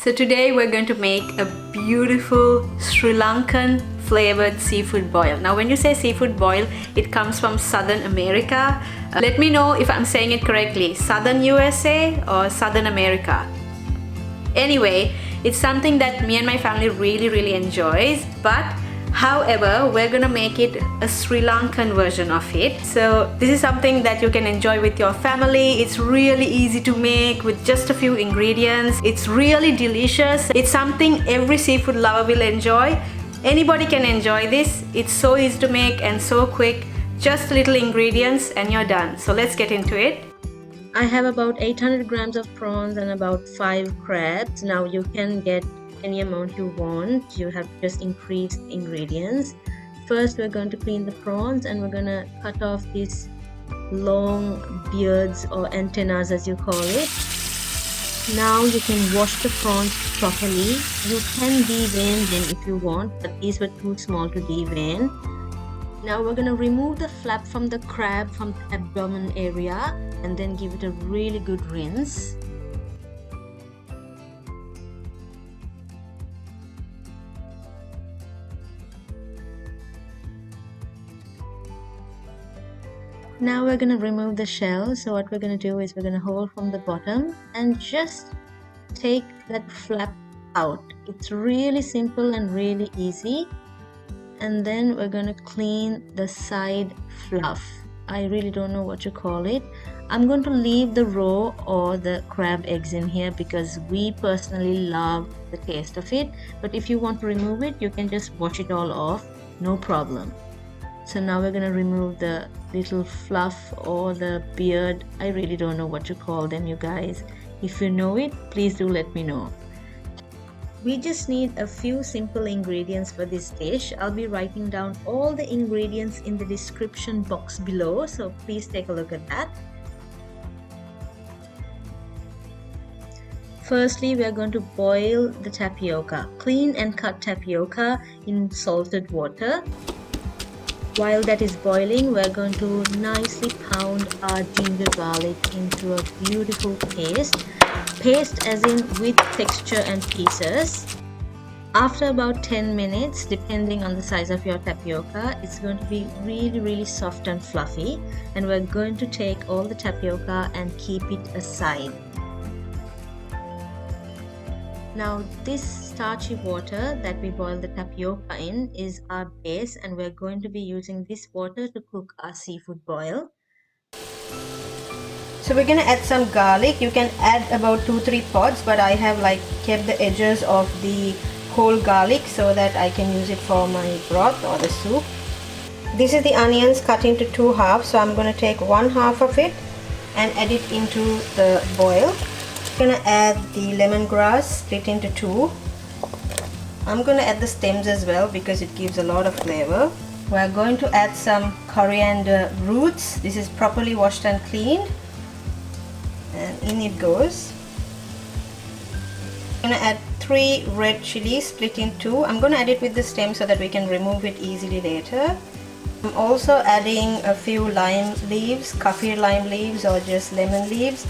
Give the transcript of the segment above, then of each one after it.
So today we're going to make a beautiful Sri Lankan flavored seafood boil. Now when you say seafood boil, it comes from Southern America. Let me know if I'm saying it correctly. Southern USA or Southern America? Anyway, it's something that me and my family really enjoys, but however, we're gonna make it a Sri Lankan version of it. So this is something that you can enjoy with your family. It's really easy to make with just a few ingredients. It's really delicious. It's something every seafood lover will enjoy. Anybody can enjoy this. It's so easy to make and so quick. Just little ingredients and you're done. So let's get into it. I have about 800 grams of prawns and about 5 crabs. Now you can get any amount you want. You have to just increase the ingredients. First we're going to clean the prawns and we're going to cut off these long beards or antennas as you call it. Now you can wash the prawns properly. You can devein them if you want, but these were too small to devein. Now we're going to remove the flap from the crab from the abdomen area and then give it a really good rinse. Now we're going to remove the shell. So what we're going to do is we're going to hold from the bottom and just take that flap out. It's really simple and really easy. And then we're going to clean the side fluff. I really don't know what to call it. I'm going to leave the raw or the crab eggs in here because we personally love the taste of it. But if you want to remove it, you can just wash it all off, no problem. So now we're going to remove the little fluff or the beard. I really don't know what to call them, you guys. If you know it, please do let me know. We just need a few simple ingredients for this dish. I'll be writing down all the ingredients in the description box below, so please take a look at that. Firstly, we are going to boil the tapioca. Clean and cut tapioca in salted water. While that is boiling, we're going to nicely pound our ginger garlic into a beautiful paste. Paste as in with texture and pieces. After about 10 minutes, depending on the size of your tapioca, it's going to be really soft and fluffy. And we're going to take all the tapioca and keep it aside. Now this starchy water that we boil the tapioca in is our base, and we're going to be using this water to cook our seafood boil. So we're going to add some garlic. You can add about 2-3 pods, but I have kept the edges of the whole garlic so that I can use it for my broth or the soup. This is the onions cut into 2 halves, so I'm going to take 1 half of it and add it into the boil. I'm going to add the lemongrass split into 2. I'm going to add the stems as well because it gives a lot of flavor. We're going to add some coriander roots. This is properly washed and cleaned. And in it goes. I'm going to add 3 red chillies split in 2. I'm going to add it with the stem so that we can remove it easily later. I'm also adding a few lime leaves, kaffir lime leaves or just lemon leaves.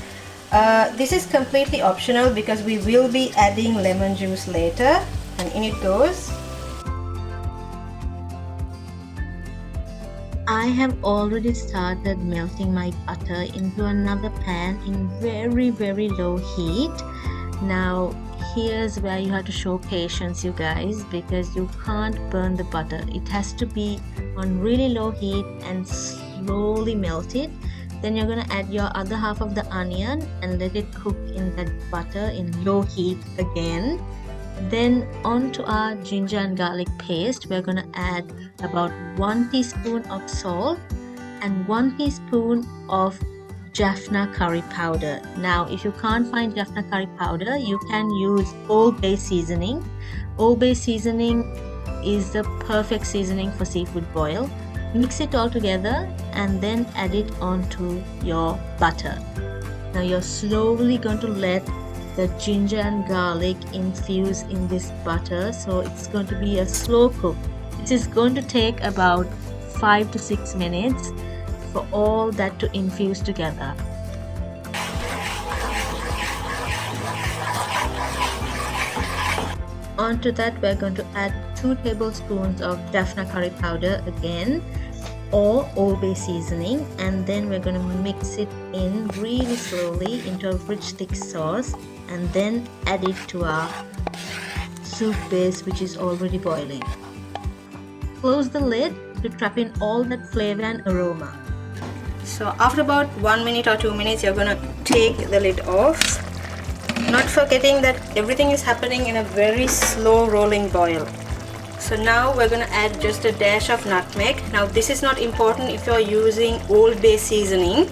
This is completely optional because we will be adding lemon juice later, and in it goes. I have already started melting my butter into another pan in very low heat. Now here's where you have to show patience, you guys, because you can't burn the butter. It has to be on really low heat and slowly melt it. Then you're going to add your other half of the onion and let it cook in that butter in low heat again. Then onto our ginger and garlic paste, we're going to add about 1 teaspoon of salt and 1 teaspoon of Jaffna curry powder. Now if you can't find Jaffna curry powder, you can use Old Bay seasoning. Old Bay seasoning is the perfect seasoning for seafood boil. Mix it all together and then add it onto your butter. Now you're slowly going to let the ginger and garlic infuse in this butter, so it's going to be a slow cook. This is going to take about 5 to 6 minutes for all that to infuse together. onto that we're going to add 2 tablespoons of Jaffna curry powder again, or Old Bay seasoning, and then we're going to mix it in really slowly into a rich thick sauce, and then add it to our soup base which is already boiling. Close the lid to trap in all that flavor and aroma. So after about 1 minute or 2 minutes, you're gonna take the lid off, not forgetting that everything is happening in a very slow rolling boil. So now we're gonna add just a dash of nutmeg. Now this is not important if you're using Old Bay seasoning,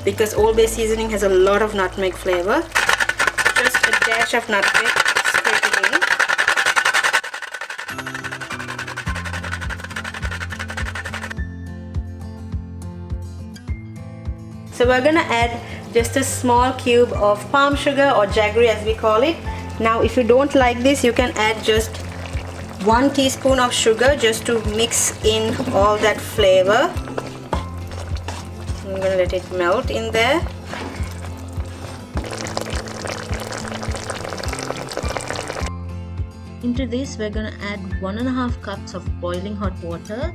because Old Bay seasoning has a lot of nutmeg flavor. Just a dash of nutmeg, scrape it in. So we're gonna add just a small cube of palm sugar, or jaggery as we call it. Now if you don't like this, you can add just 1 teaspoon of sugar just to mix in all that flavor. I'm gonna let it melt in there. Into this we're gonna add 1.5 cups of boiling hot water.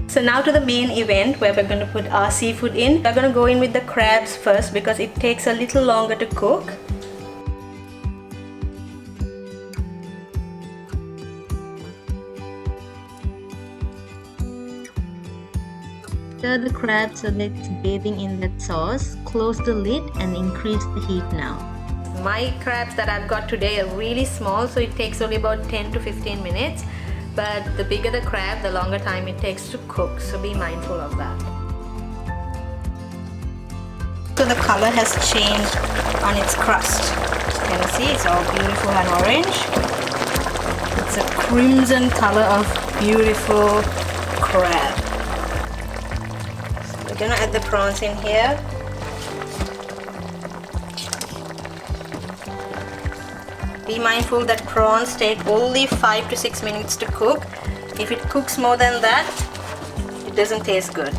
So now to the main event, where we're going to put our seafood in. We're going to go in with the crabs first because it takes a little longer to cook. Stir the crabs so that it's bathing in that sauce. Close the lid and increase the heat now. My crabs that I've got today are really small, so it takes only about 10 to 15 minutes. But the bigger the crab, the longer time it takes to cook, so be mindful of that. So the color has changed on its crust. You can see it's all beautiful and orange. It's a crimson color of beautiful crab. So we're gonna add the prawns in here. Be mindful that prawns take only 5 to 6 minutes to cook. If it cooks more than that, it doesn't taste good.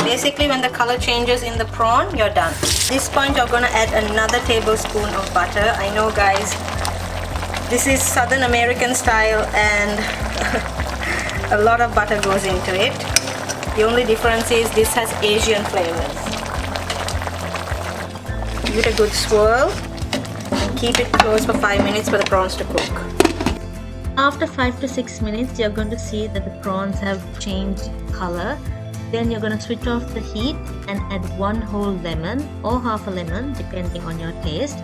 Basically, when the color changes in the prawn, you're done. At this point, you're gonna add another tablespoon of butter. I know, guys, this is Southern American style and a lot of butter goes into it. The only difference is this has Asian flavors. Give it a good swirl. Keep it closed for 5 minutes for the prawns to cook. After 5 to 6 minutes, you're going to see that the prawns have changed color. Then you're going to switch off the heat and add 1 whole lemon or half a lemon depending on your taste.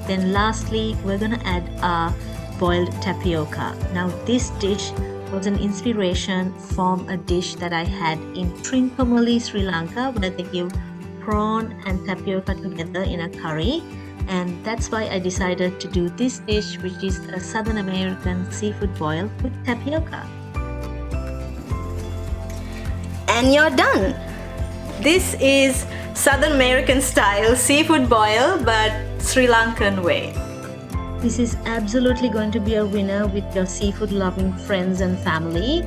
Then lastly, we're going to add our boiled tapioca. Now this dish was an inspiration from a dish that I had in Trincomalee, Sri Lanka, where they give prawn and tapioca together in a curry. And that's why I decided to do this dish, which is a Southern American seafood boil with tapioca. And you're done! This is Southern American style seafood boil, but Sri Lankan way. This is absolutely going to be a winner with your seafood loving friends and family.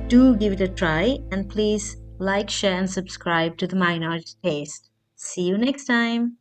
Do give it a try, and please like, share and subscribe to the Minority Taste. See you next time!